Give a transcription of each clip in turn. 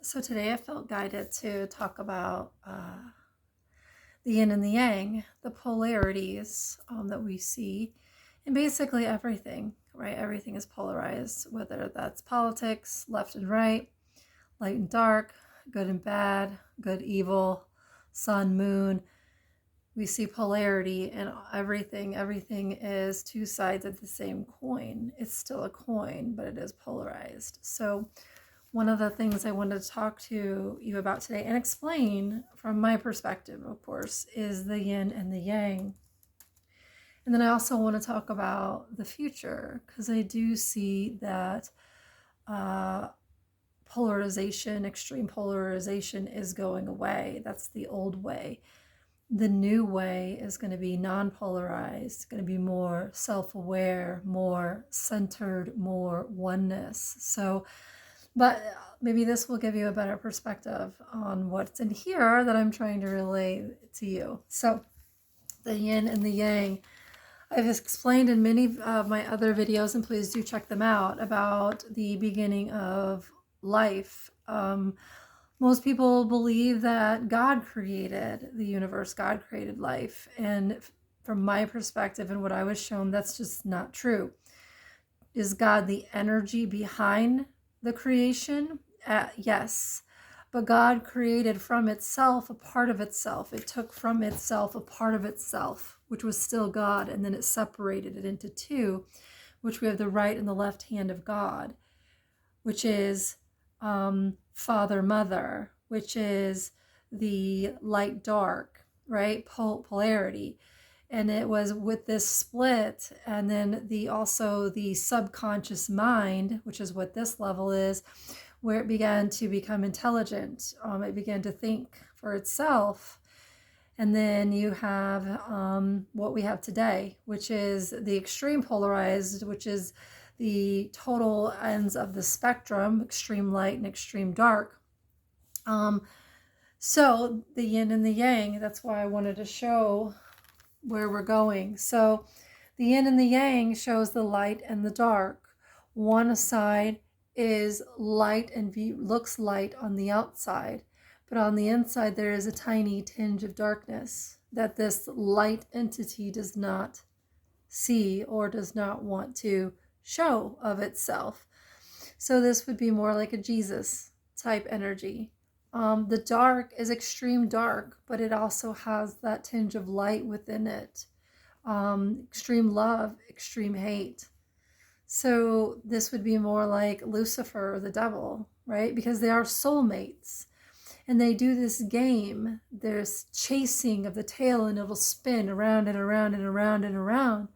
So today I felt guided to talk about the yin and the yang, the polarities that we see in basically everything, right? Everything is polarized, whether that's politics, left and right, light and dark, good and bad, good, evil, sun, moon. We see polarity in everything. Everything is two sides of the same coin. It's still a coin, but it is polarized. So one of the things I wanted to talk to you about today and explain from my perspective, of course, is the yin and the yang. And then I also want to talk about the future, because I do see that polarization, extreme polarization, is going away. That's the old way. The new way is going to be non-polarized, going to be more self-aware, more centered, more oneness. So, but maybe this will give you a better perspective on what's in here that I'm trying to relay to you. So the yin and the yang, I've explained in many of my other videos, and please do check them out, about the beginning of life. Most people believe that God created the universe, God created life. And from my perspective and what I was shown, that's just not true. Is God the energy behind the creation? Yes. But God created from itself a part of itself. It took from itself a part of itself, which was still God, and then it separated it into two, which we have the right and the left hand of God, which is father, mother, which is the light, dark, right? Polarity. And it was with this split, and then also the subconscious mind, which is what this level is, where it began to become intelligent. It began to think for itself. And then you have what we have today, which is the extreme polarized, which is the total ends of the spectrum, extreme light and extreme dark. So the yin and the yang, that's why I wanted to show where we're going. So the yin and the yang shows the light and the dark. One side is light and looks light on the outside, but on the inside there is a tiny tinge of darkness that this light entity does not see or does not want to show of itself. So this would be more like a Jesus type energy. The dark is extreme dark, but it also has that tinge of light within it. Extreme love, extreme hate. So this would be more like Lucifer or the devil, right? Because they are soulmates. And they do this game. There's chasing of the tail, and it'll spin around and around and around and around.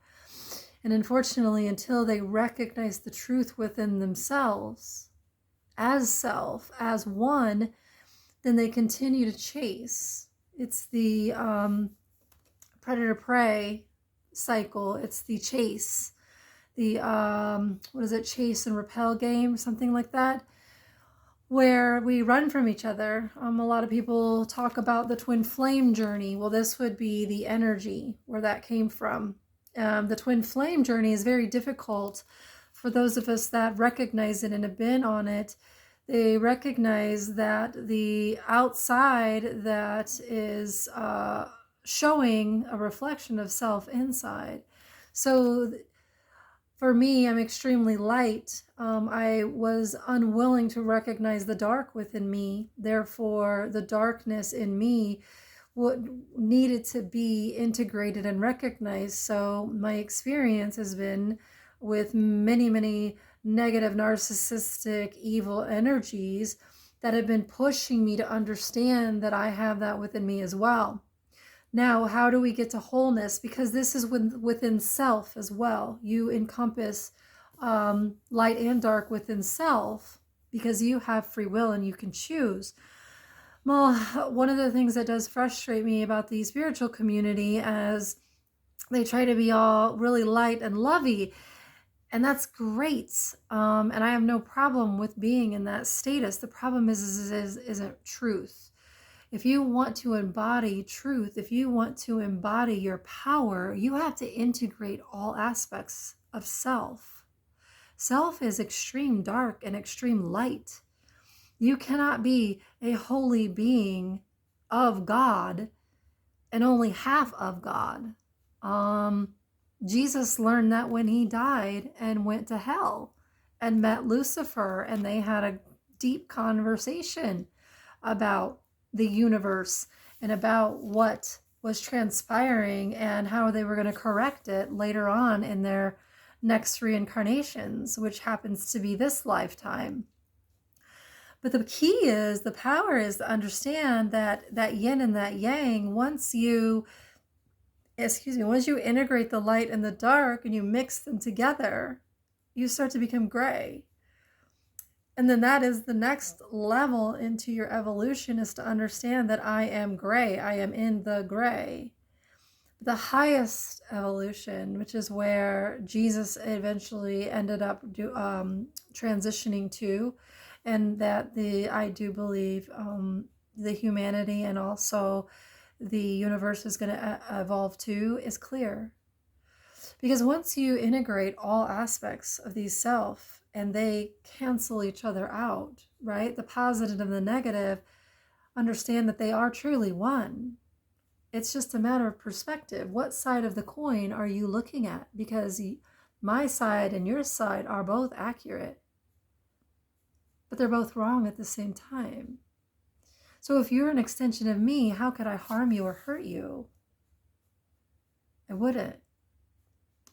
And unfortunately, until they recognize the truth within themselves, as self, as one, then they continue to chase. It's the predator-prey cycle. It's the chase. The, what is it, chase and repel game, something like that, where we run from each other. A lot of people talk about the twin flame journey. Well, this would be the energy where that came from. The twin flame journey is very difficult for those of us that recognize it and have been on it. They recognize that the outside that is showing a reflection of self inside. So for me, I'm extremely light. I was unwilling to recognize the dark within me. Therefore, the darkness in me needed to be integrated and recognized. So my experience has been with many, many negative, narcissistic, evil energies that have been pushing me to understand that I have that within me as well. Now, how do we get to wholeness? Because this is within self as well. You encompass light and dark within self, because you have free will and you can choose. Well, one of the things that does frustrate me about the spiritual community is they try to be all really light and lovey, and that's great. And I have no problem with being in that status. The problem isn't truth. If you want to embody truth, if you want to embody your power, you have to integrate all aspects of self. Self is extreme dark and extreme light. You cannot be a holy being of God and only half of God. Jesus learned that when he died and went to hell and met Lucifer, and they had a deep conversation about the universe and about what was transpiring and how they were going to correct it later on in their next reincarnations, which happens to be this lifetime. But the key is, the power is to understand that yin and that yang, once you integrate the light and the dark and you mix them together, you start to become gray. And then that is the next level into your evolution, is to understand that I am gray. I am in the gray. The highest evolution, which is where Jesus eventually ended up transitioning to, and that I do believe the humanity and also the universe is going to evolve to, is clear. Because once you integrate all aspects of these self and they cancel each other out, right? The positive and the negative, understand that they are truly one. It's just a matter of perspective. What side of the coin are you looking at? Because my side and your side are both accurate, but they're both wrong at the same time. So if you're an extension of me, how could I harm you or hurt you? I wouldn't.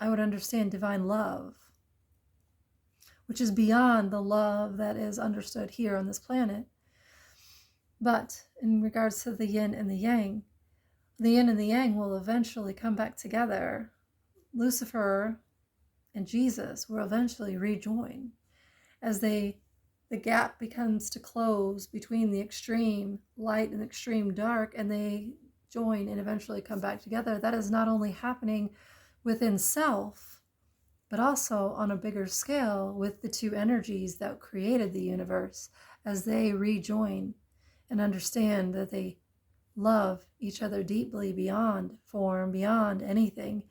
I would understand divine love, which is beyond the love that is understood here on this planet. But in regards to the yin and the yang and the yang will eventually come back together. Lucifer and Jesus will eventually rejoin as the gap becomes to close between the extreme light and extreme dark, and they join and eventually come back together. That is not only happening within self, but also on a bigger scale with the two energies that created the universe, as they rejoin and understand that they love each other deeply beyond form, beyond anything,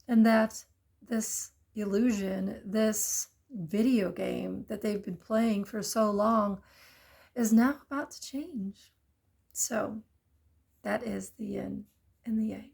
and that this illusion, this video game that they've been playing for so long, is now about to change. So that is the yin and the yang.